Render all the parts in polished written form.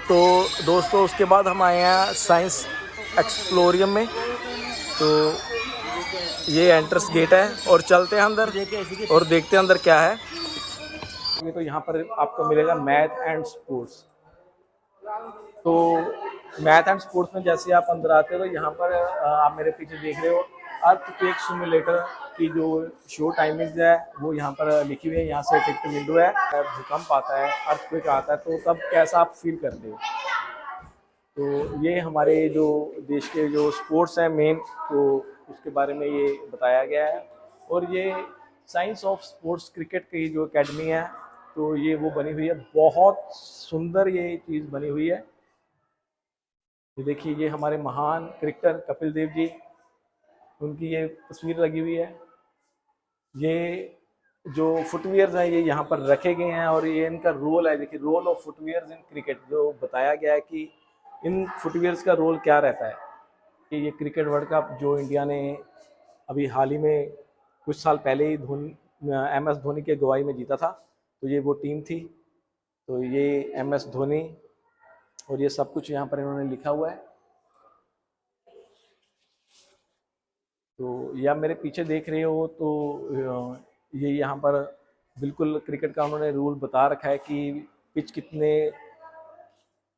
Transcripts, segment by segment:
तो दोस्तों उसके बाद हम आए हैं साइंस एक्सप्लोरियम में। तो ये एंट्रेंस गेट है और चलते हैं अंदर और देखते हैं अंदर क्या है। ये तो यहाँ पर आपको मिलेगा मैथ एंड स्पोर्ट्स। तो मैथ एंड स्पोर्ट्स में जैसे आप अंदर आते हो तो यहाँ पर आप मेरे पीछे देख रहे हो अर्थक्वेक सिमुलेटर की जो शो टाइमिंग्स है वो यहाँ पर लिखी हुई है। यहाँ से टिकट विंडो है, भूकंप आता है, अर्थक्वेक आता है तो तब कैसा आप फील करते हो। तो ये हमारे जो देश के जो स्पोर्ट्स हैं मेन, तो उसके बारे में ये बताया गया है। और ये साइंस ऑफ स्पोर्ट्स क्रिकेट की जो एकेडमी है तो ये वो बनी हुई है, बहुत सुंदर ये चीज़ बनी हुई है। ये देखिए ये हमारे महान क्रिकेटर कपिल देव जी, उनकी ये तस्वीर लगी हुई है। ये जो फुटवियर्स हैं ये यहाँ पर रखे गए हैं और ये इनका रोल है। देखिए role of footwears in cricket जो बताया गया है कि इन फुटवियर्स का रोल क्या रहता है। कि ये क्रिकेट वर्ल्ड कप जो इंडिया ने अभी हाल ही में कुछ साल पहले ही MS धोनी के अगुवाई में जीता था, तो ये वो टीम थी। तो ये MS धोनी और ये सब कुछ यहाँ पर इन्होंने लिखा हुआ है। तो ये आप मेरे पीछे देख रहे हो तो ये यहाँ पर बिल्कुल क्रिकेट का उन्होंने रूल बता रखा है कि पिच कितने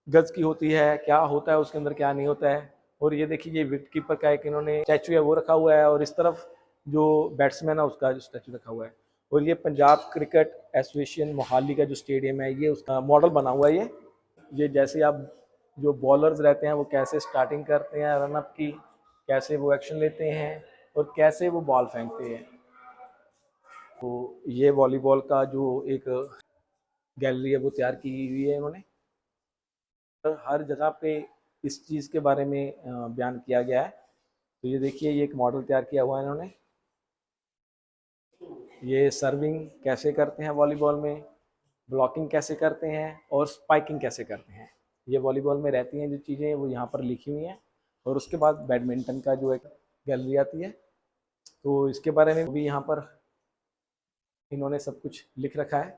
गज की होती है, क्या होता है उसके अंदर, क्या नहीं होता है। और ये देखिए ये विकेट कीपर का एक इन्होंने स्टैचू है वो रखा हुआ है और इस तरफ जो बैट्समैन है उसका जो स्टैचू रखा हुआ है। और ये पंजाब क्रिकेट एसोसिएशन मोहाली का जो स्टेडियम है ये उसका मॉडल बना हुआ है। ये जैसे आप जो बॉलर्स रहते हैं वो कैसे स्टार्टिंग करते हैं रन अप की, कैसे वो एक्शन लेते हैं और कैसे वो बॉल फेंकते हैं। तो ये वॉलीबॉल का जो एक गैलरी है वो तैयार की हुई है इन्होंने। हर जगह पे इस चीज़ के बारे में बयान किया गया है। तो ये देखिए ये एक मॉडल तैयार किया हुआ है इन्होंने। ये सर्विंग कैसे करते हैं वॉलीबॉल में, ब्लॉकिंग कैसे करते हैं और स्पाइकिंग कैसे करते हैं, ये वॉलीबॉल में रहती हैं जो चीज़ें वो यहाँ पर लिखी हुई हैं। और उसके बाद बैडमिंटन का जो एक गैलरी आती है तो इसके बारे में भी यहाँ पर इन्होंने सब कुछ लिख रखा है।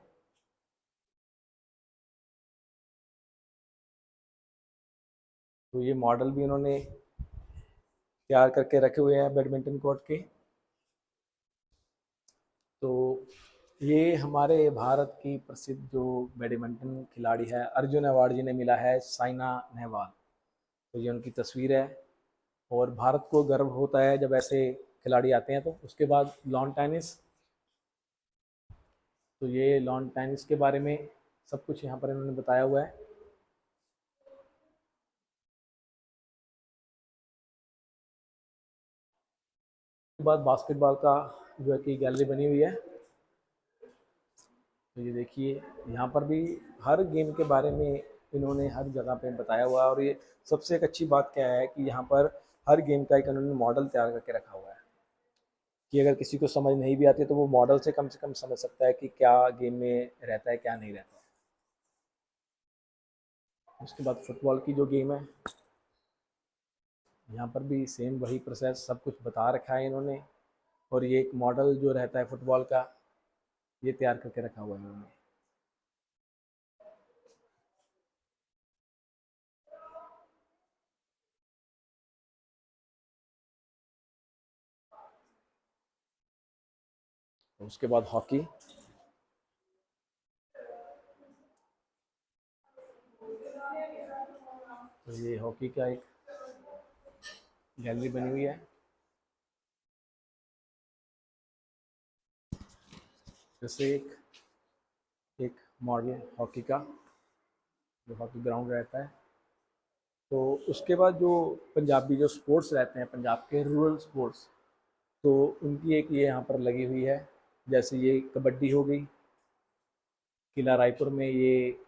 तो ये मॉडल भी इन्होंने तैयार करके रखे हुए हैं बैडमिंटन कोर्ट के। तो ये हमारे भारत की प्रसिद्ध जो बैडमिंटन खिलाड़ी है, अर्जुन अवार्ड जिन्हें मिला है, साइना नेहवाल। तो ये उनकी तस्वीर है और भारत को गर्व होता है जब ऐसे खिलाड़ी आते हैं। तो उसके बाद लॉन टेनिस, तो ये लॉन टेनिस के बारे में सब कुछ यहाँ पर इन्होंने बताया हुआ है। उसके बाद बास्केटबॉल का जो है कि गैलरी बनी हुई है। तो ये देखिए यहाँ पर भी हर गेम के बारे में इन्होंने हर जगह पे बताया हुआ है। और ये सबसे एक अच्छी बात क्या है कि यहाँ पर हर गेम का एक इन्होंने मॉडल तैयार करके रखा हुआ है कि अगर किसी को समझ नहीं भी आती तो वो मॉडल से कम समझ सकता है कि क्या गेम में रहता है क्या नहीं रहता है। उसके बाद फुटबॉल की जो गेम है यहाँ पर भी सेम वही प्रोसेस सब कुछ बता रखा है इन्होंने। और ये एक मॉडल जो रहता है फुटबॉल का ये तैयार करके रखा हुआ है इन्होंने। उसके बाद हॉकी, तो ये हॉकी का एक गैलरी बनी हुई है। जैसे एक मॉडल हॉकी का जो हॉकी ग्राउंड रहता है। तो उसके बाद जो पंजाबी जो स्पोर्ट्स रहते हैं पंजाब के रूरल स्पोर्ट्स, तो उनकी एक ये यहाँ पर लगी हुई है। जैसे ये कबड्डी हो गई, किला रायपुर में ये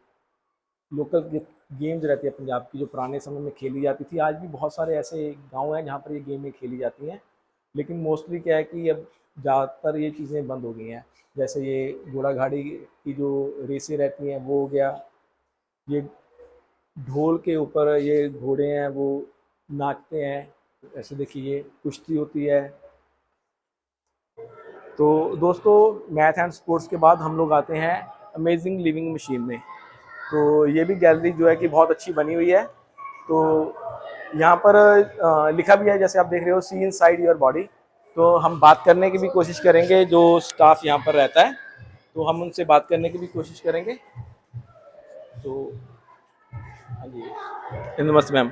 लोकल गेम्स रहती है पंजाब की जो पुराने समय में खेली जाती थी। आज भी बहुत सारे ऐसे गांव हैं जहाँ पर ये गेमें खेली जाती हैं, लेकिन मोस्टली क्या है कि अब ज़्यादातर ये चीज़ें बंद हो गई हैं। जैसे ये घोड़ा गाड़ी की जो रेसें रहती हैं वो हो गया, ये ढोल के ऊपर ये घोड़े हैं वो नाचते हैं। ऐसे देखिए ये कुश्ती होती है। तो दोस्तों मैथ एंड स्पोर्ट्स के बाद हम लोग आते हैं अमेजिंग लिविंग मशीन में। तो ये भी गैलरी जो है कि बहुत अच्छी बनी हुई है। तो यहाँ पर लिखा भी है, जैसे आप देख रहे हो, सी इनसाइड योर बॉडी। तो हम बात करने की भी कोशिश करेंगे, जो स्टाफ यहाँ पर रहता है तो हम उनसे बात करने की भी कोशिश करेंगे। तो हाँ जी, नमस्ते मैम,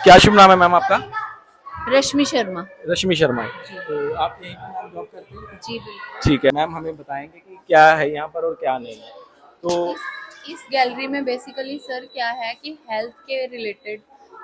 क्या शुभ नाम है मैम आपका? रश्मि शर्मा। रश्मि शर्मा। तो आप यहीं पर मैम जॉब करती हैं? जी बिल्कुल। ठीक है मैम, हमें बताएंगे कि क्या है यहाँ पर और क्या नहीं है। तो इस गैलरी में बेसिकली सर क्या है कि हेल्थ के रिलेटेड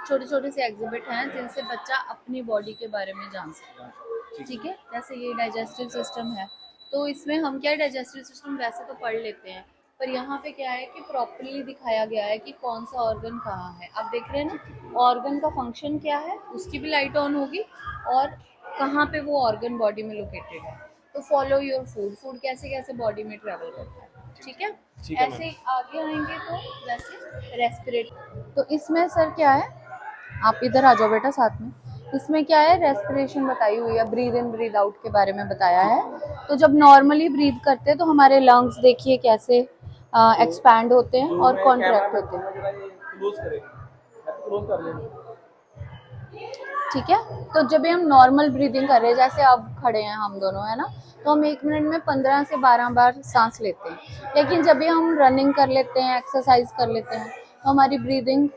छोटे छोटे से एग्जिबिट हैं जिनसे बच्चा अपनी बॉडी के बारे में जान सकता है। ठीक है, जैसे ये डाइजेस्टिव सिस्टम है, तो इसमें हम क्या डाइजेस्टिव सिस्टम वैसे तो पढ़ लेते हैं, पर यहाँ पे क्या है कि प्रॉपरली दिखाया गया है कि कौन सा ऑर्गन कहाँ है। आप देख रहे हैं ना, ऑर्गन का फंक्शन क्या है, उसकी भी लाइट ऑन होगी, और कहाँ पे वो ऑर्गन बॉडी में लोकेटेड है। तो फॉलो योर फूड, फूड कैसे कैसे बॉडी में ट्रेवल करता है। ठीक है, ठीक है ऐसे ही आगे आएंगे तो जैसे रेस्पिरेट, तो इसमें सर क्या है, आप इधर आ जाओ बेटा साथ में। इसमें क्या है, रेस्पिरेशन बताई हुई है, ब्रीद इन ब्रीद आउट के बारे में बताया है। तो जब नॉर्मली ब्रीद करते हैं तो हमारे लंग्स देखिए कैसे एक्सपैंड होते हैं और कॉन्ट्रैक्ट होते हैं। ठीक है, तो जब भी हम नॉर्मल ब्रीदिंग कर रहे हैं, जैसे अब खड़े हैं हम दोनों, है ना, तो हम 1 मिनट में 15 से 12 बार सांस लेते हैं। लेकिन जब भी हम रनिंग कर लेते हैं, एक्सरसाइज कर लेते हैं, तो हमारी ब्रीदिंग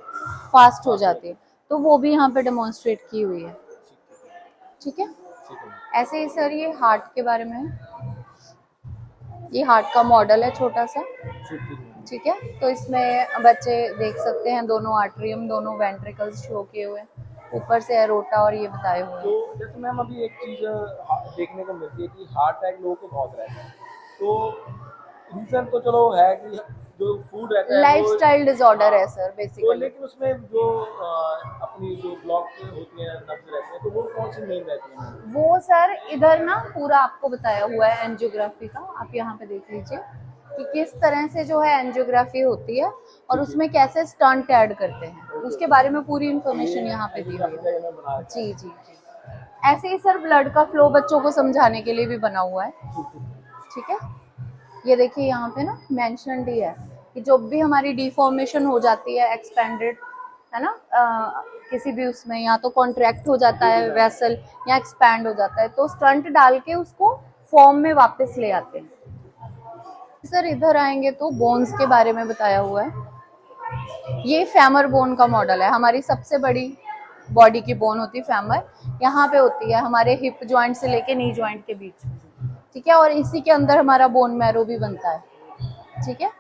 फास्ट हो जाती है। तो वो भी यहाँ पे डेमोन्स्ट्रेट की हुई है। ठीक है, ऐसे ही सर ये हार्ट के बारे में है। ये हार्ट का मॉडल है छोटा सा। ठीक है, तो इसमें बच्चे देख सकते हैं दोनों आर्टरियम, दोनों वेंट्रिकल्स शो किए हुए हैं, ऊपर से एरोटा और ये बताए हुए हैं। तो जैसे मैम अभी एक चीज देखने को मिलती है कि हार्ट अटैक लोगों को बहुत रहता है, तो रीजन तो चलो है कि जो फूड रहता है, लाइफस्टाइल डिसऑर्डर है सर तो बेसिकली। लेकिन उसमें जो अपनी जो ब्लॉक होती है, नब्ज रहते हैं, तो वो कौन सी मेन रहती है? वो सर इधर ना पूरा आपको बताया हुआ है एंजियोग्राफी का, आप यहाँ पे देख लीजिए कि किस तरह से जो है एंजियोग्राफी होती है और उसमें कैसे स्टंट ऐड करते हैं, उसके बारे में पूरी इंफॉर्मेशन यहाँ पे दी हुई है। जी जी जी, ऐसे ही सर ब्लड का फ्लो बच्चों को समझाने के लिए भी बना हुआ है। ठीक है, ये देखिए यहाँ पे ना मेंशन्ड ही है कि जो भी हमारी डिफॉर्मेशन हो जाती है, एक्सपेंडेड है ना, किसी भी उसमें या तो कॉन्ट्रैक्ट हो जाता है वेसल या एक्सपैंड हो जाता है, तो स्टंट डाल के उसको फॉर्म में वापस ले आते हैं। सर इधर आएंगे तो बोन्स के बारे में बताया हुआ है। ये फेमर बोन का मॉडल है, हमारी सबसे बड़ी बॉडी की बोन होती है फेमर, यहाँ पे होती है हमारे हिप जॉइंट से लेके नी जॉइंट के बीच में। ठीक है, और इसी के अंदर हमारा बोन मैरो भी बनता है। ठीक है,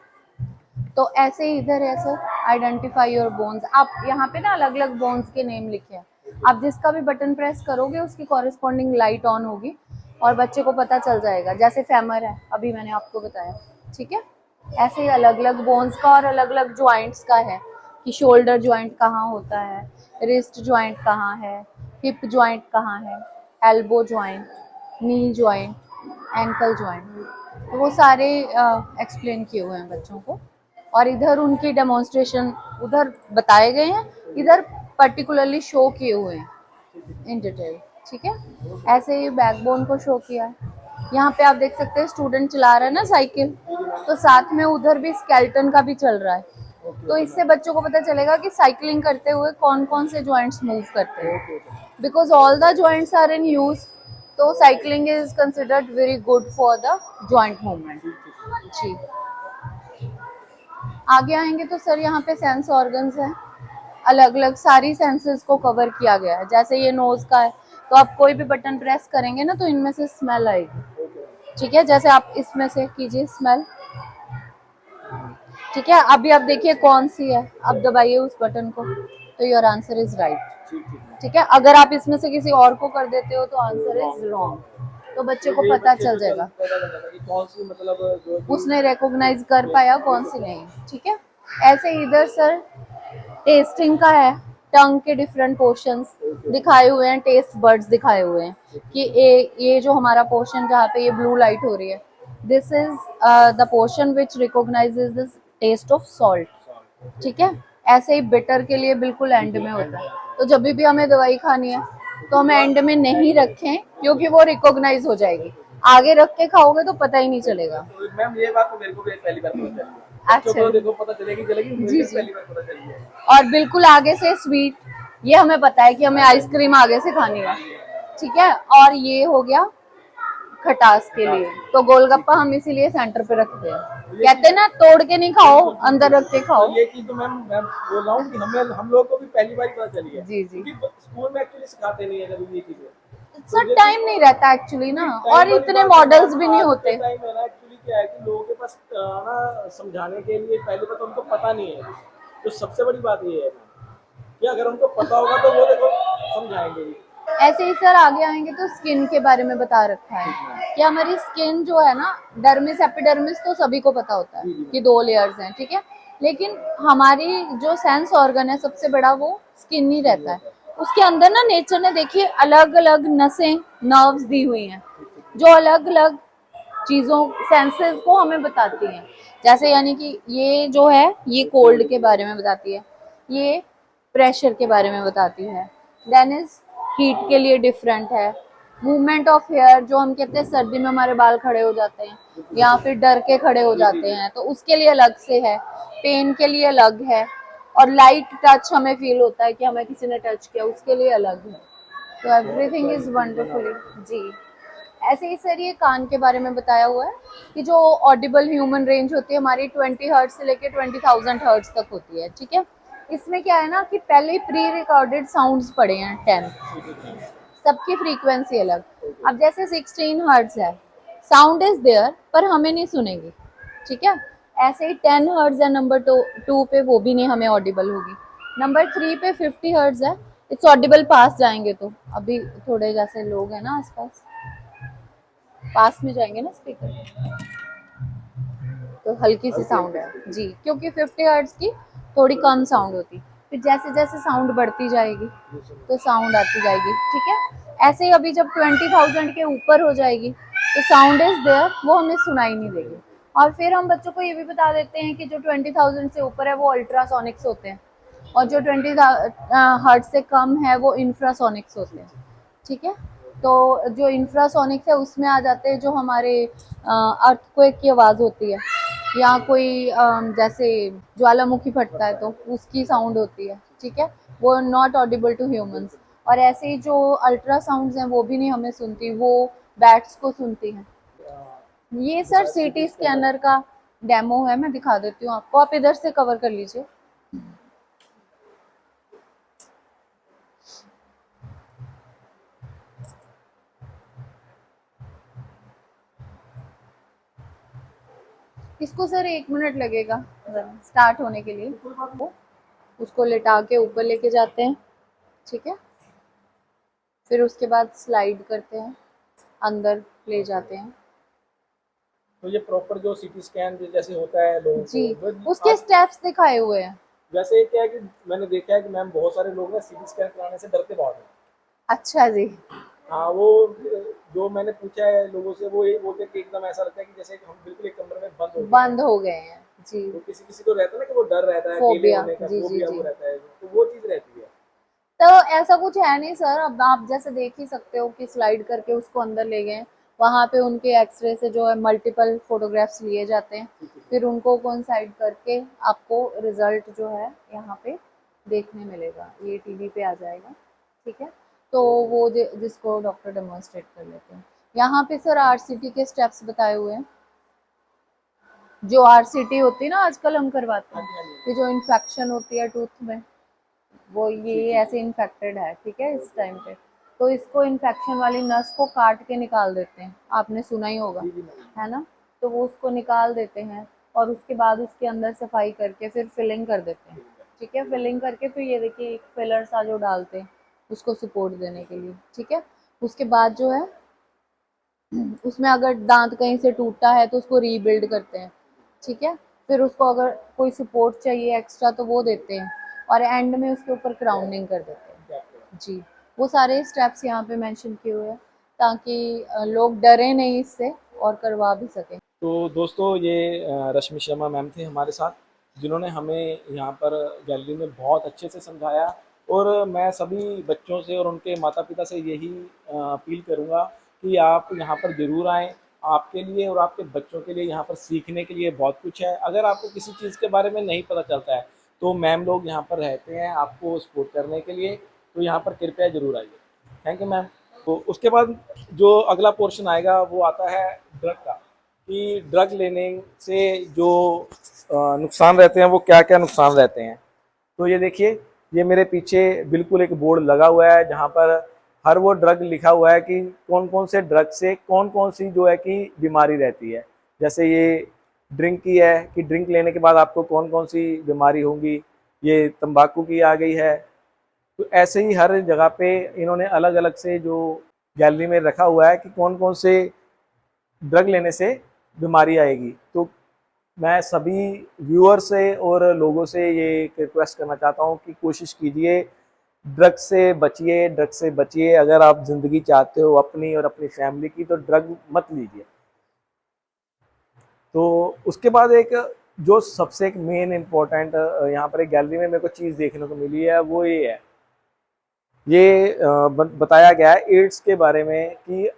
तो ऐसे ही इधर है सर, आइडेंटिफाई योर बोन्स। आप यहाँ पे ना अलग अलग बोन्स के नेम लिखे हैं, आप जिसका भी बटन प्रेस करोगे उसकी कॉरेस्पॉन्डिंग लाइट ऑन होगी और बच्चे को पता चल जाएगा। जैसे फेमर है, अभी मैंने आपको बताया। ठीक है, ऐसे ही अलग अलग बोन्स का और अलग अलग ज्वाइंट्स का है कि शोल्डर ज्वाइंट कहाँ होता है, रिस्ट ज्वाइंट कहाँ है, हिप ज्वाइंट कहाँ है, elbow joint, knee joint, ankle joint, तो वो सारे एक्सप्लेन किए हुए हैं बच्चों को। और इधर उनकी डेमोन्स्ट्रेशन उधर बताए गए हैं, इधर पर्टिकुलरली शो किए हुए हैं इन डिटेल। ठीक है, ऐसे ही बैकबोन को शो किया है। यहाँ पे आप देख सकते हैं स्टूडेंट चला रहा है ना साइकिल, तो साथ में उधर भी स्केलेटन का भी चल रहा है। तो इससे बच्चों को पता चलेगा कि साइकिलिंग करते हुए कौन कौन से जॉइंट्स मूव करते हैं, because all the joints are in use, तो cycling is considered very good for the joint movement. जी, आगे आएंगे तो सर यहाँ पे सेंस ऑर्गन्स हैं, अलग अलग सारी सेंसेस को कवर किया गया है। जैसे ये नोज का है, तो आप कोई भी बटन प्रेस करेंगे ना तो इनमें से स्मेल आएगी। ठीक है, जैसे आप इसमें से कीजिए स्मेल। ठीक है, अभी आप देखिए कौन सी है, आप दबाइए उस बटन को, तो योर आंसर इज राइट। ठीक है, अगर आप इसमें से किसी और को कर देते हो तो आंसर इज रॉन्ग, तो बच्चे को पता चल जाएगा, उसने रिकॉग्नाइज कर पाया कौन सी नहीं। ठीक है, ऐसे इधर सर टेस्टिंग का है, टंग के डिफरेंट पोर्शंस दिखाए हुए हैं, टेस्ट बर्ड्स दिखाए हुए हैं कि ये जो हमारा पोर्शन जहाँ पे ये ब्लू लाइट हो रही है, this is the portion which recognises the taste of salt. ठीक है, ऐसे ही बिटर के लिए बिल्कुल एंड में होता है, तो जब भी हमें दवाई खानी है तो हम एंड में नहीं रखें क्योंकि वो रिकॉग्नाइज हो जाएगी। आगे रख के खाओगे तो पता ही नहीं चलेगा। मैम ये बात तो मेरे को भी पहली बार पता चली है। बच्चों अच्छा को देखो पता चलेगी, मुझे जी भी जी। पहली बार पता चली है। और बिल्कुल आगे से स्वीट, ये हमें पता है कि हमें आइसक्रीम आगे से खानी है, ठीक है। और ये हो गया खटास के लिए, तो गोलगप्पा हम इसीलिए सेंटर पे रखते हैं। कहते हैं ना, तोड़ के नहीं खाओ, अंदर रख के खाओ। तो ये चीज तो मैं बोल रहा हूँ कि हम लोगों को भी पहली बार पता चली है, जी जी। क्योंकि स्कूल में एक्चुअली सिखाते नहीं है कभी ये चीजें। सर टाइम नहीं रहता एक्चुअली ना, और इतने मॉडल्स भी नहीं होते। टाइम है ना, एक्चुअली क्या है कि लोगों के पास ना समझाने के लिए पहले बात तो उनको पता नहीं है। तो सबसे बड़ी बात ये है कि अगर उनको पता होगा तो वो देखो समझाएंगे भी। ऐसे ही सर आगे आएंगे तो स्किन के बारे में बता रखा है कि हमारी स्किन जो है ना, डर्मिस एपिडर्मिस तो सभी को पता होता है कि 2 लेयर्स हैं, ठीक है। लेकिन हमारी जो सेंस ऑर्गन है सबसे बड़ा, वो स्किन ही रहता है। उसके अंदर ना नेचर ने देखिए अलग अलग नसें, नर्व्स दी हुई हैं जो अलग अलग चीजों, सेंसेस को हमें बताती हैं। जैसे यानी कि ये जो है ये कोल्ड के बारे में बताती है, ये प्रेशर के बारे में बताती है, देन इज हीट के लिए डिफरेंट है। मूवमेंट ऑफ हेयर, जो हम कहते हैं सर्दी में हमारे बाल खड़े हो जाते हैं या फिर डर के खड़े हो जाते हैं, तो उसके लिए अलग से है। पेन के लिए अलग है। और लाइट टच हमें फील होता है कि हमें किसी ने टच किया, उसके लिए अलग है। तो एवरीथिंग इज वंडरफुली जी। ऐसे ही सर ये कान के बारे में बताया हुआ है कि जो ऑडिबल ह्यूमन रेंज होती है हमारी 20 हर्ट्ज से लेके 20,000 हर्ट्ज तक होती है, ठीक है। इसमें क्या है ना कि पहले ही प्री रिकॉर्डेड साउंड्स पड़े हैं 10, सबकी फ्रीक्वेंसी अलग। अब जैसे 16 हर्ट्ज है, साउंड इज देयर पर हमें नहीं सुनेगी, ठीक है। ऐसे ही 10 हर्ट्ज है नंबर 2 पे, वो भी नहीं हमें ऑडिबल होगी। नंबर 3 पे 50 हर्ट्ज है, इट्स ऑडिबल पास जाएंगे तो। अभी थोड़े जैसे लोग हैं ना आसपास, पास में जाएंगे ना स्पीकर, तो हल्की सी साउंड है जी, क्योंकि 50 हर्ट्ज की थोड़ी कम साउंड होती। फिर जैसे जैसे साउंड बढ़ती जाएगी तो साउंड आती जाएगी, ठीक है। ऐसे ही अभी जब 20,000 के ऊपर हो जाएगी तो साउंड इज देयर, वो हमें सुनाई नहीं देगी। और फिर हम बच्चों को ये भी बता देते हैं कि जो 20,000 से ऊपर है वो अल्ट्रासोनिक्स होते हैं, और जो 20 हर्ट्ज से कम है वो इंफ्रासोनिक्स होते हैं, ठीक है। तो जो इंफ्रासोनिक्स है उसमें आ जाते हैं जो हमारे अर्थक्वेक की आवाज़ होती है, या कोई जैसे ज्वालामुखी फटता है तो उसकी साउंड होती है, ठीक है। वो नॉट ऑडिबल टू ह्यूमंस। और ऐसे ही जो अल्ट्रासाउंड्स हैं वो भी नहीं हमें सुनती, वो बैट्स को सुनती हैं। ये सर सीटी स्कैनर का डेमो है, मैं दिखा देती हूँ आपको, आप इधर से कवर कर लीजिए। इसको सर 1 मिनट लगेगा स्टार्ट होने के लिए। उसको लिटा के ऊपर लेके जाते हैं, ठीक है। फिर उसके बाद स्लाइड करते हैं, अंदर ले जाते हैं। तो ये प्रॉपर जो सीटी स्कैन जैसे होता है लोगों जी, को, उसके स्टेप्स दिखाए हुए हैं। वैसे क्या है कि मैंने देखा है कि मैम बहुत सारे लोग ना सीटी स्कैन कराने से डरते बहुत हैं। अच्छा जी। हाँ, वो जो मैंने पूछा है लोगों से वो यही बोलते हैं कि एकदम ऐसा लगता है कि जैसे कि हम बिल्कुल एक कमरे में बंद हो गए हैं जी। तो किसी किसी को रहता है ना कि वो डर रहता है अकेले फोबिया, होने का, जी जी फोबिया जी। वो रहता है, तो वो चीज रहती है। तो ऐसा कुछ है नहीं सर, अब आप जैसे देख ही सकते हो कि स्लाइड करके उसको अंदर ले गए, वहाँ पे उनके एक्सरे से जो है मल्टीपल फोटोग्राफ्स लिए जाते हैं, फिर उनको कोइंसाइड करके आपको रिजल्ट जो है यहाँ पे देखने मिलेगा, ये टीवी पे आ जाएगा, ठीक है। तो वो जिसको डॉक्टर डेमोन्स्ट्रेट कर लेते हैं। यहाँ पे सर आरसीटी के स्टेप्स बताए हुए हैं। जो आरसीटी होती है ना आजकल हम करवाते हैं, कि जो इन्फेक्शन होती है टूथ में, वो ये ऐसे इन्फेक्टेड है, ठीक है इस टाइम पे, तो इसको इन्फेक्शन वाली नस को काट के निकाल देते हैं, आपने सुना ही होगा, है ना। तो वो उसको निकाल देते हैं और उसके बाद उसके अंदर सफाई करके फिर फिलिंग कर देते हैं, ठीक है। फिलिंग करके फिर ये देखिए एक फिलर सा जो डालते हैं उसको सपोर्ट देने के लिए, ठीक है। उसके बाद जो है उसमें अगर दांत कहीं से टूटा है तो उसको रीबिल्ड करते हैं, ठीक है। फिर उसको अगर कोई सपोर्ट चाहिए एक्स्ट्रा तो वो देते हैं, और एंड में उसके ऊपर क्राउनिंग कर देते हैं जी। वो सारे स्टेप्स यहाँ पे मेंशन किए हुए हैं ताकि लोग डरे नहीं इससे और करवा भी सकें। तो दोस्तों ये रश्मि शर्मा मैम थे हमारे साथ, जिन्होंने हमें यहाँ पर गैलरी में बहुत अच्छे से समझाया। और मैं सभी बच्चों से और उनके माता पिता से यही अपील करूँगा कि आप यहाँ पर ज़रूर आएँ। आपके लिए और आपके बच्चों के लिए यहाँ पर सीखने के लिए बहुत कुछ है। अगर आपको किसी चीज़ के बारे में नहीं पता चलता है तो मैम लोग यहाँ पर रहते हैं आपको सपोर्ट करने के लिए, तो यहाँ पर कृपया ज़रूर आइए। Thank you ma'am. तो उसके बाद जो अगला पोर्शन आएगा वो आता है ड्रग का, कि ड्रग लेने से जो नुकसान रहते हैं वो क्या क्या नुकसान रहते हैं। तो ये देखिए, ये मेरे पीछे बिल्कुल एक बोर्ड लगा हुआ है जहाँ पर हर वो ड्रग लिखा हुआ है कि कौन कौन से ड्रग से कौन कौन सी जो है कि बीमारी रहती है। जैसे ये ड्रिंक की है कि ड्रिंक लेने के बाद आपको कौन कौन सी बीमारी होगी, ये तंबाकू की आ गई है। तो ऐसे ही हर जगह पे इन्होंने अलग अलग से जो गैलरी में रखा हुआ है कि कौन कौन से ड्रग लेने से बीमारी आएगी। तो मैं सभी व्यूअर से और लोगों से ये रिक्वेस्ट करना चाहता हूँ कि कोशिश कीजिए, ड्रग से बचिए, ड्रग से बचिए। अगर आप ज़िंदगी चाहते हो अपनी और अपनी फैमिली की तो ड्रग मत लीजिए। तो उसके बाद एक जो सबसे एक मेन इम्पोर्टेंट यहाँ पर एक गैलरी में मेरे को चीज़ देखने को मिली है वो ये है, ये बताया गया है एड्स के बारे में कि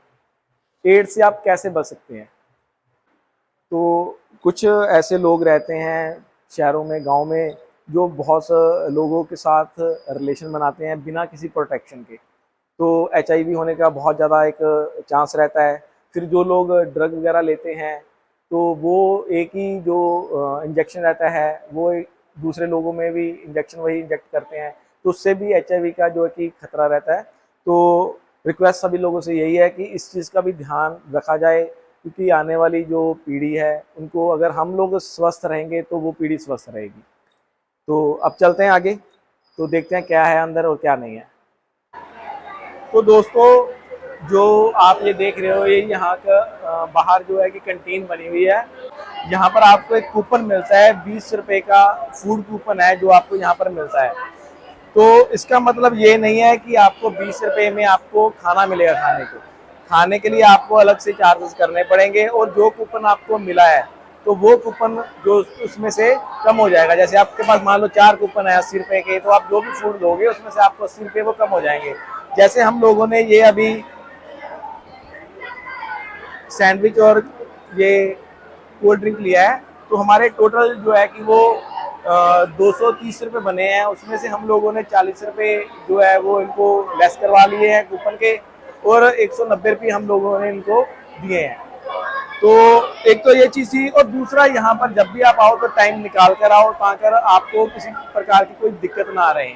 एड्स से आप कैसे बच सकते हैं। तो कुछ ऐसे लोग रहते हैं शहरों में, गांव में, जो बहुत से लोगों के साथ रिलेशन बनाते हैं बिना किसी प्रोटेक्शन के। तो HIV होने का बहुत ज़्यादा एक चांस रहता है। फिर जो लोग ड्रग वगैरह लेते हैं तो वो एक ही जो इंजेक्शन रहता है वो दूसरे लोगों में भी इंजेक्शन वही इंजेक्ट करते हैं, तो उससे भी HIV का जो है कि खतरा रहता है। तो रिक्वेस्ट सभी लोगों से यही है कि इस चीज़ का भी ध्यान रखा जाए, क्योंकि आने वाली जो पीढ़ी है उनको अगर हम लोग स्वस्थ रहेंगे तो वो पीढ़ी स्वस्थ रहेगी। तो अब चलते हैं आगे, तो देखते हैं क्या है अंदर और क्या नहीं है। तो दोस्तों, जो आप ये देख रहे हो ये यहाँ का बाहर जो है कि कैंटीन बनी हुई है। यहाँ पर आपको एक कूपन मिलता है, 20 रुपए का फूड कूपन है जो आपको यहाँ पर मिलता है। तो इसका मतलब ये नहीं है कि आपको 20 रुपए में आपको खाना मिलेगा। खाने के लिए आपको अलग से चार्जेस करने पड़ेंगे, और जो कूपन आपको मिला है तो वो कूपन जो उसमें से कम हो जाएगा। जैसे आपके पास मान लो 4 कूपन है 80 रुपए के, तो आप जो भी फूड दोगे उसमें से आपको 80 रुपए वो कम हो जाएंगे। जैसे हम लोगों ने ये अभी सैंडविच और ये कोल्ड ड्रिंक लिया है, तो हमारे टोटल जो है कि वो 230 रुपये बने हैं। उसमें से हम लोगों ने 40 रुपये जो है वो इनको लेस करवा लिए हैं कूपन के, और 190 रुपये हम लोगों ने इनको दिए हैं। तो एक तो ये चीज़ थी, और दूसरा यहाँ पर जब भी आप आओ तो टाइम निकाल कर आओ ताकि आपको किसी प्रकार की कोई दिक्कत ना आ रहे,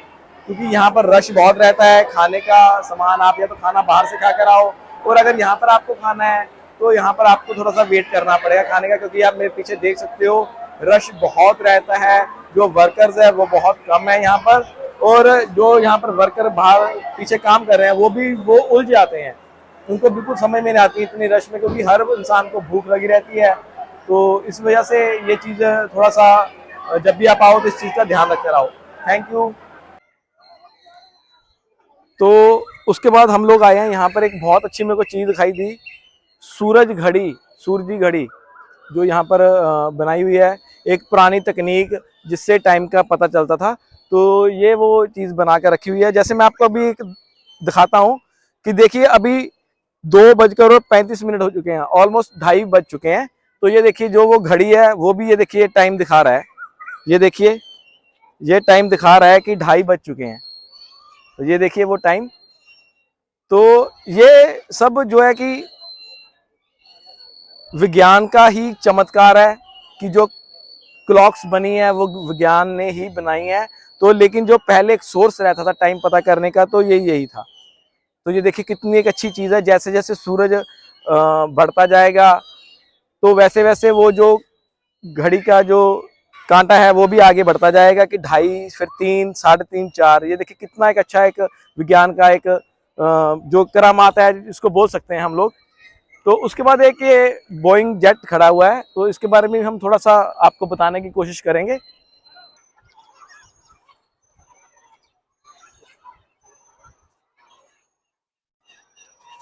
क्योंकि यहाँ पर रश बहुत रहता है। खाने का सामान आप या तो खाना बाहर से खा कर आओ, और अगर यहाँ पर आपको खाना है तो यहाँ पर आपको थोड़ा सा वेट करना पड़ेगा खाने का, क्योंकि आप मेरे पीछे देख सकते हो रश बहुत रहता है। जो वर्कर्स है वो बहुत कम है यहाँ पर, और जो यहाँ पर वर्कर बाहर पीछे काम कर रहे हैं वो उलझ जाते हैं। उनको बिल्कुल समझ में नहीं आती इतनी रश में, क्योंकि हर इंसान को भूख लगी रहती है। तो इस वजह से ये चीज़ थोड़ा सा, जब भी आप आओ तो इस चीज़ का ध्यान रख कर आओ। Thank you. तो उसके बाद हम लोग आए हैं यहाँ पर, एक बहुत अच्छी मेरे को चीज़ दिखाई दी, सूरजी घड़ी जो यहाँ पर बनाई हुई है। एक पुरानी तकनीक जिससे टाइम का पता चलता था, तो ये वो चीज़ बना कर रखी हुई है। जैसे मैं आपको अभी एक दिखाता हूँ कि देखिए, अभी 2:35 हो चुके हैं, ऑलमोस्ट 2:30 बज चुके हैं। तो ये देखिए जो वो घड़ी है वो भी ये देखिए टाइम दिखा रहा है। ये देखिए ये टाइम दिखा रहा है कि 2:30 बज चुके हैं। तो ये देखिए वो टाइम। तो ये सब जो है कि विज्ञान का ही चमत्कार है कि जो क्लॉक्स बनी है वो विज्ञान ने ही बनाई है। तो लेकिन जो पहले एक सोर्स रहता था टाइम पता करने का, तो यही था। तो ये देखिए कितनी एक अच्छी चीज़ है। जैसे जैसे सूरज बढ़ता जाएगा तो वैसे वैसे वो जो घड़ी का जो कांटा है वो भी आगे बढ़ता जाएगा कि 2:30, फिर 3, 3:30, 4। ये देखिए कितना एक अच्छा एक विज्ञान का एक जो करामात है इसको बोल सकते हैं हम लोग। तो उसके बाद एक ये बोइंग जेट खड़ा हुआ है, तो इसके बारे में हम थोड़ा सा आपको बताने की कोशिश करेंगे।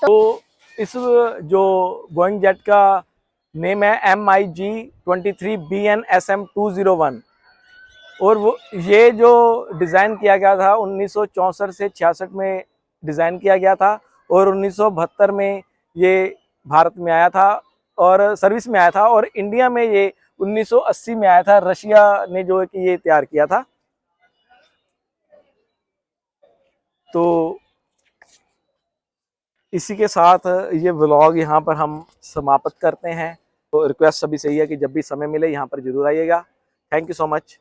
तो इस जो बोइंग जेट का नेम है MiG-23BN-SM-201, और वो ये जो डिज़ाइन किया गया था 1964 से 66 में डिज़ाइन किया गया था, और 1972 में ये भारत में आया था और सर्विस में आया था, और इंडिया में ये 1980 में आया था। रशिया ने जो है कि ये तैयार किया था। तो इसी के साथ ये व्लॉग यहाँ पर हम समाप्त करते हैं। तो रिक्वेस्ट सभी से ही है कि जब भी समय मिले यहाँ पर जरूर आइएगा। Thank you so much.